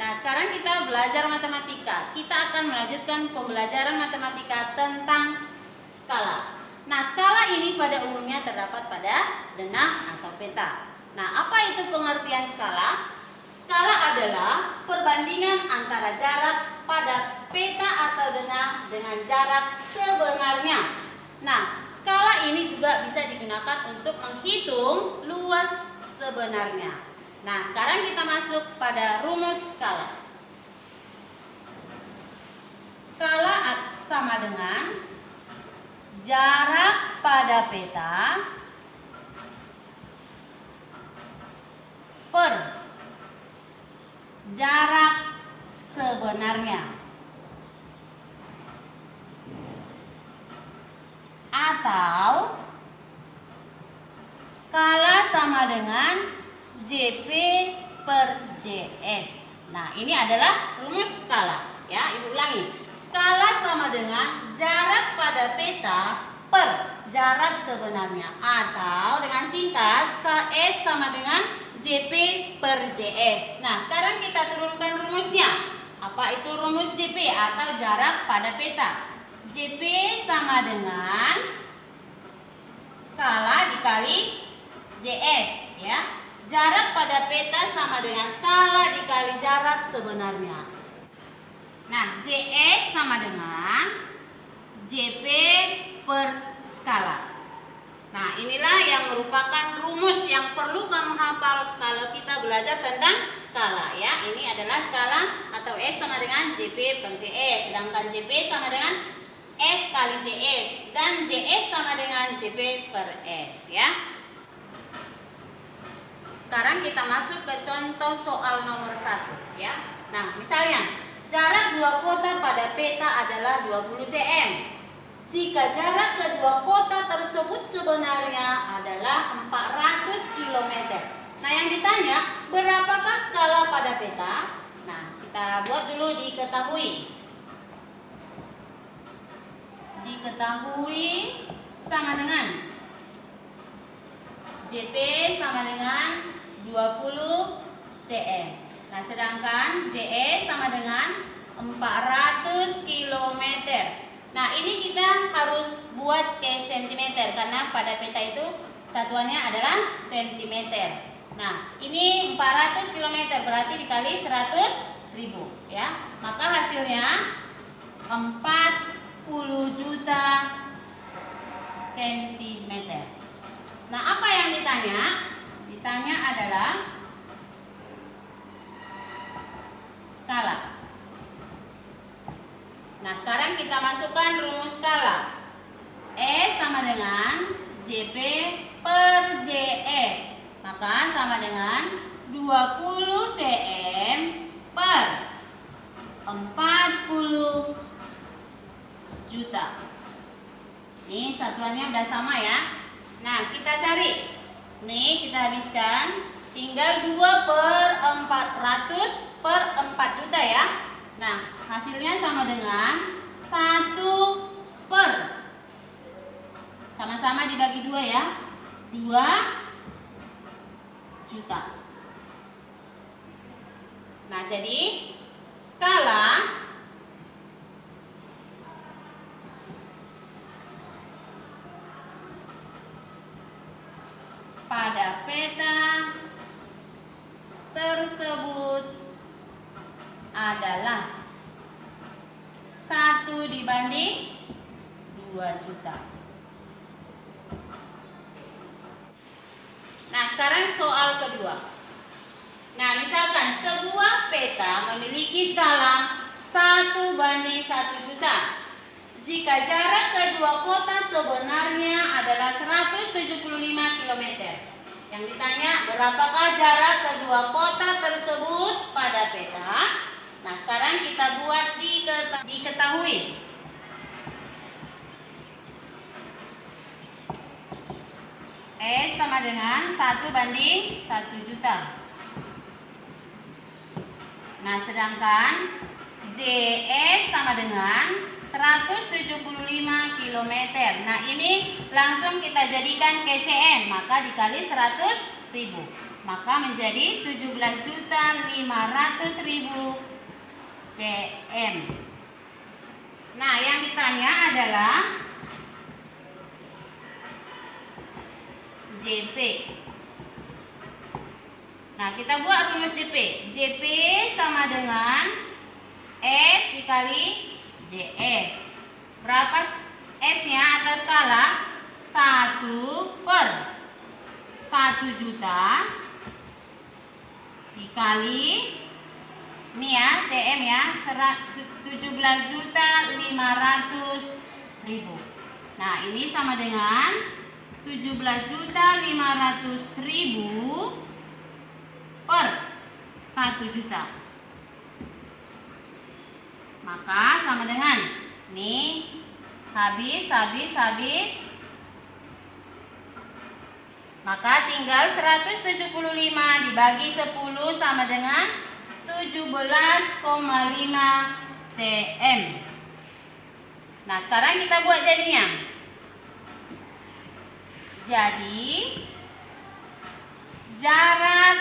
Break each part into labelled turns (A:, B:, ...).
A: Nah, sekarang kita belajar matematika. Kita akan melanjutkan pembelajaran matematika tentang skala. Nah, skala ini pada umumnya terdapat pada denah atau peta. Nah, apa itu pengertian skala? Skala adalah perbandingan antara jarak pada peta atau denah dengan jarak sebenarnya. Nah, skala ini juga bisa digunakan untuk menghitung luas sebenarnya. Nah, sekarang kita masuk pada rumus skala. Skala sama dengan jarak pada peta per jarak sebenarnya, atau skala sama dengan JP per JS. Nah, ini adalah rumus skala. Ya, Ibu ulangi. Skala sama dengan jarak pada peta per jarak sebenarnya, atau dengan singkat skala S sama dengan JP per JS. Nah, sekarang kita turunkan rumusnya. Apa itu rumus JP atau jarak pada peta? JP sama dengan skala dikali JS, ya. Jarak pada peta sama dengan skala dikali jarak sebenarnya. Nah, JS sama dengan JP per skala. Nah, inilah yang merupakan rumus yang perlu kamu hafal kalau kita belajar tentang skala, ya. Ini adalah skala atau S sama dengan JP per JS, sedangkan JP sama dengan S kali JS, dan JS sama dengan JP per S, ya. Sekarang kita masuk ke contoh soal nomor 1, ya. Nah, misalnya jarak dua kota pada peta adalah 20 cm. Jika jarak kedua kota tersebut sebenarnya adalah 400 km. Nah, yang ditanya, berapakah skala pada peta? Nah, kita buat dulu diketahui. Diketahui sama dengan JP sama dengan 20 cm. Nah, sedangkan JS sama dengan 400 km. Nah, ini kita harus buat ke cm karena pada peta itu satuannya adalah cm. Nah, ini 400 km berarti dikali 100.000, ya. Maka hasilnya 40 juta cm. Nah, apa yang ditanya? Ditanya adalah skala. Nah, sekarang kita masukkan rumus skala. S sama dengan JP per JS. Maka sama dengan 20 cm per 40 juta. Ini satuannya udah sama, ya. Nah, kita cari. Nih, kita habiskan. Tinggal 2 per 400 per 4 juta, ya. Nah, hasilnya sama dengan 1 per, sama-sama dibagi 2, ya, 2 juta. Nah, jadi skala pada peta tersebut adalah 1 dibanding 2 juta. Nah, sekarang soal kedua. Nah, misalkan sebuah peta memiliki skala 1 banding 1 juta. Jika jarak kedua kota sebenarnya adalah 175 km. Yang ditanya, berapakah jarak kedua kota tersebut pada peta? Nah, sekarang kita buat diketahui. S sama dengan 1 banding 1 juta. Nah, sedangkan JS sama dengan 175 km. Nah, ini langsung kita jadikan ke cm, maka dikali 100.000. maka menjadi 17.500.000 cm. Nah, yang ditanya adalah JP. Nah, kita buat rumus JP. JP sama dengan S dikali JS. Berapa S-nya atau skala? 1/1 juta dikali ini ya, CM ya, 17.500.000. Nah, ini sama dengan 17.500.000 per 1 juta. Maka sama dengan nih, habis. Maka tinggal 175 dibagi 10 sama dengan 17,5 cm. Nah, sekarang kita buat jadinya. Jadi jarak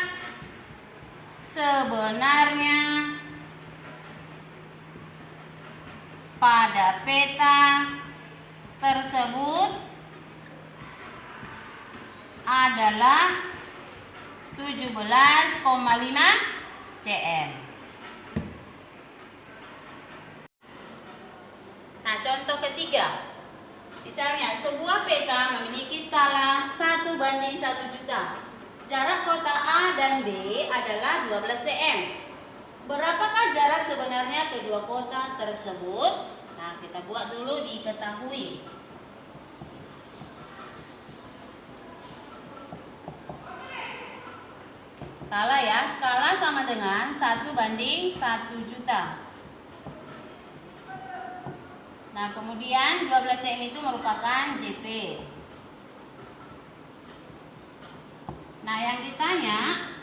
A: sebenarnya pada peta tersebut adalah 17,5 cm. Nah, contoh ketiga. Misalnya, sebuah peta memiliki skala 1/1 juta. Jarak kota A dan B adalah 12 cm. Berapakah jarak sebenarnya kedua kota tersebut? Nah, kita buat dulu diketahui. Skala ya, skala sama dengan 1/1 juta. Nah, kemudian 12 cm itu merupakan JP. Nah, yang ditanya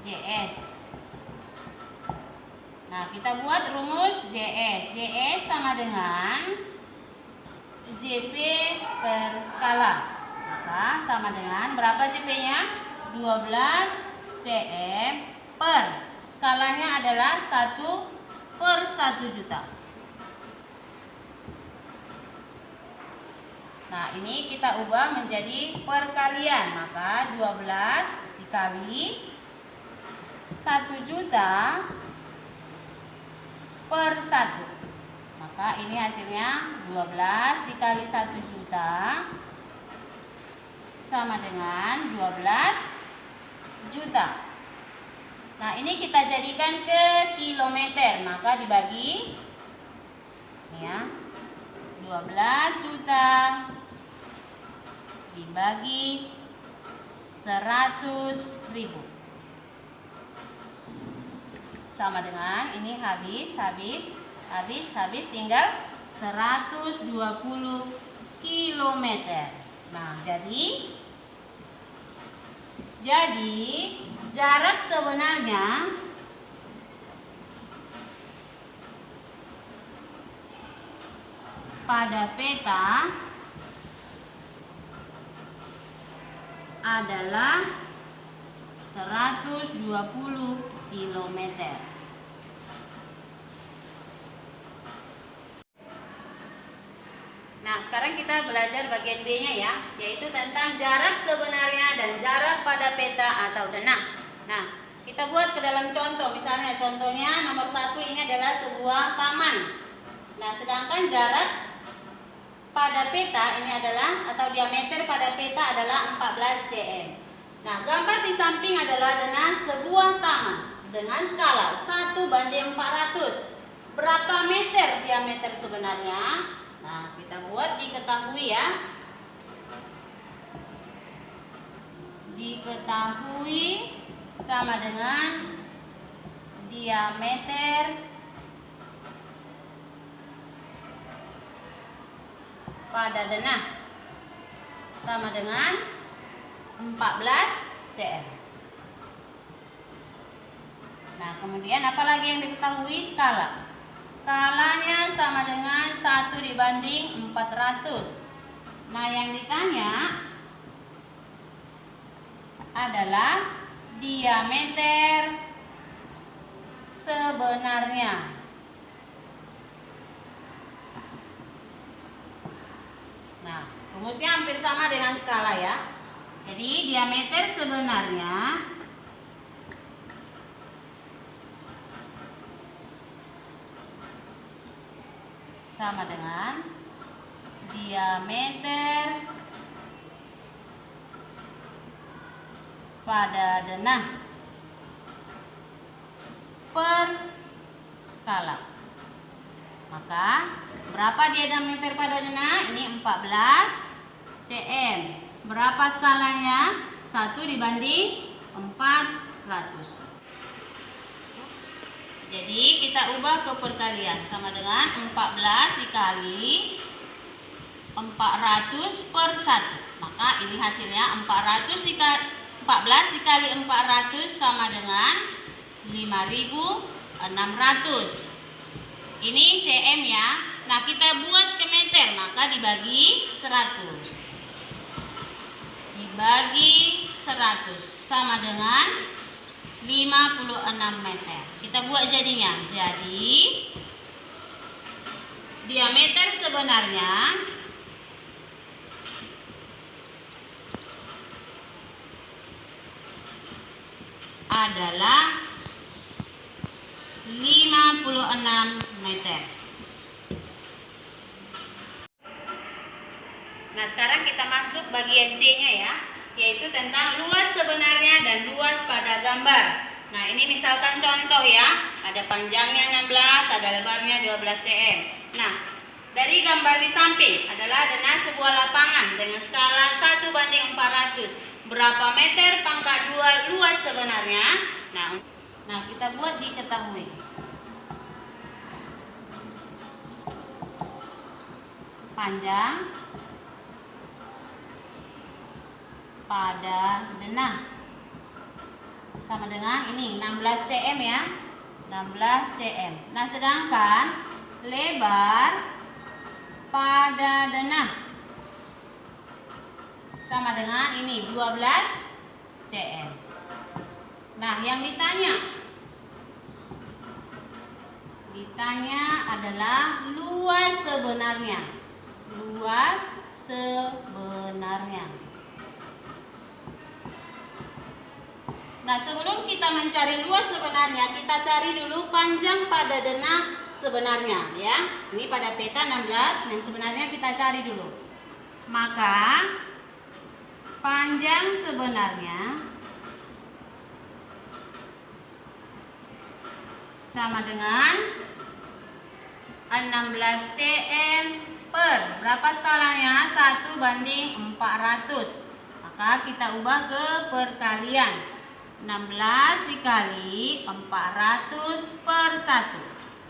A: JS. Nah, kita buat rumus JS. JS sama dengan JP per skala. Maka sama dengan berapa JP-nya? 12 cm per skalanya adalah 1/1 juta. Nah, ini kita ubah menjadi perkalian. Maka 12 dikali 1 juta per 1. Maka ini hasilnya 12 dikali 1 juta sama dengan 12 juta. Nah, ini kita jadikan ke kilometer, maka dibagi ini ya, 12 juta dibagi 100.000 sama dengan ini habis tinggal 120 kilometer. Nah, jadi jarak sebenarnya pada peta adalah 120 kilometer. Nah, sekarang kita belajar bagian B-nya ya, yaitu tentang jarak sebenarnya dan jarak pada peta atau denah. Nah, kita buat ke dalam contoh. Misalnya contohnya nomor 1 ini adalah sebuah taman. Nah, sedangkan jarak pada peta ini adalah, atau diameter pada peta adalah 14 cm. Nah, gambar di samping adalah denah sebuah taman dengan skala 1/400. Berapa meter diameter sebenarnya? Nah, kita buat diketahui ya. Diketahui sama dengan diameter pada denah sama dengan 14 cm. Nah, kemudian apa lagi yang diketahui? Skala. Skalanya sama dengan 1/400. Nah, yang ditanya adalah diameter sebenarnya. Nah, rumusnya hampir sama dengan skala ya. Jadi diameter sebenarnya sama dengan diameter pada denah per skala. Maka berapa diameter pada denah? Ini 14 cm. Berapa skalanya? 1 dibanding 400. Jadi kita ubah ke perkalian, sama dengan 14 dikali 400 per 1. Maka ini hasilnya 14 dikali 400 sama dengan 5.600. Ini cm ya. Nah, kita buat ke meter, maka dibagi 100. Dibagi 100 sama dengan 56 meter. Kita buat jadinya. Jadi diameter sebenarnya adalah 56 meter. Nah, sekarang kita masuk bagian C-nya ya, yaitu tentang luas sebenarnya dan luas pada gambar. Nah, ini misalkan contoh ya, ada panjangnya 16, ada lebarnya 12 cm. Nah, dari gambar di samping adalah denah sebuah lapangan dengan skala 1:400. Berapa meter pangkat 2 luas sebenarnya? Nah, kita buat diketahui. Panjang pada denah sama dengan ini 16 cm ya, 16 cm. Nah, sedangkan lebar pada denah sama dengan ini 12 cm. Nah, yang ditanya adalah luas sebenarnya. Luas sebenarnya. Nah, sebelum kita mencari luas sebenarnya, kita cari dulu panjang pada denah sebenarnya ya. Ini pada peta 16, yang sebenarnya kita cari dulu. Maka panjang sebenarnya sama dengan 16 cm per berapa skalanya? 1:400. Maka kita ubah ke perkalian. 16 dikali 400 per 1.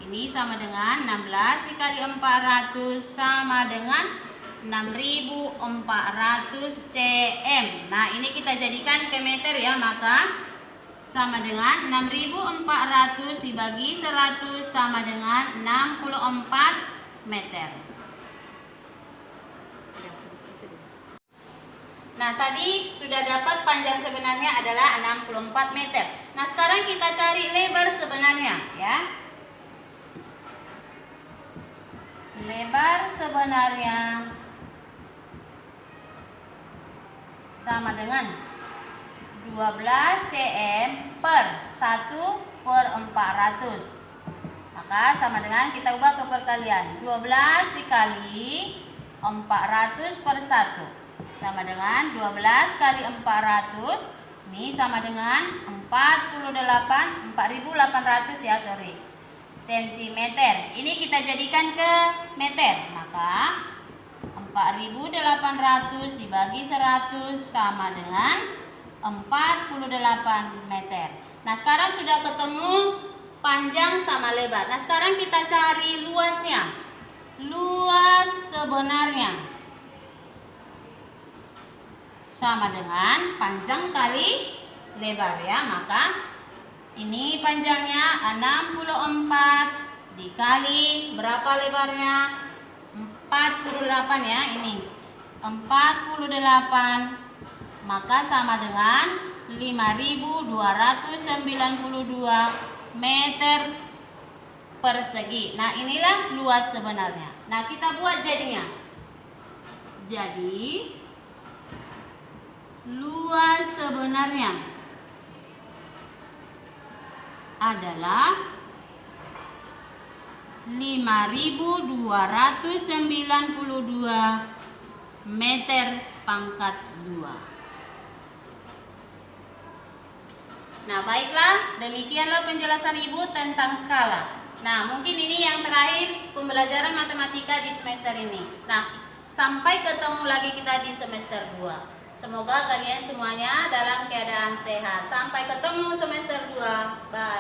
A: Ini sama dengan 16 dikali 400 sama dengan 6.400 cm. Nah, ini kita jadikan ke meter ya, maka sama dengan 6.400 dibagi 100 sama dengan 64 meter. Nah, tadi sudah dapat panjang sebenarnya adalah 64 meter. Nah, sekarang kita cari lebar sebenarnya ya. Lebar sebenarnya sama dengan 12 cm per 1/400. Maka sama dengan kita ubah ke perkalian. 12 dikali 400 per 1 sama dengan 12 kali 400. Ini sama dengan 4.800 ya, sentimeter. Ini kita jadikan ke meter. Maka 4.800 dibagi 100 sama dengan 48 meter. Nah, sekarang sudah ketemu panjang sama lebar. Nah, sekarang kita cari luasnya. Luas sebenarnya sama dengan panjang kali lebar ya. Maka ini panjangnya 64 dikali berapa lebarnya? 48 ya, ini 48. Maka sama dengan 5.292 meter persegi. Nah, inilah luas sebenarnya. Nah, kita buat jadinya. Jadi, luas sebenarnya adalah 5.292 meter pangkat 2. Nah, baiklah, demikianlah penjelasan Ibu tentang skala. Nah, mungkin ini yang terakhir pembelajaran matematika di semester ini. Nah, sampai ketemu lagi kita di semester 2. Semoga kalian semuanya dalam keadaan sehat. Sampai ketemu semester 2. Bye.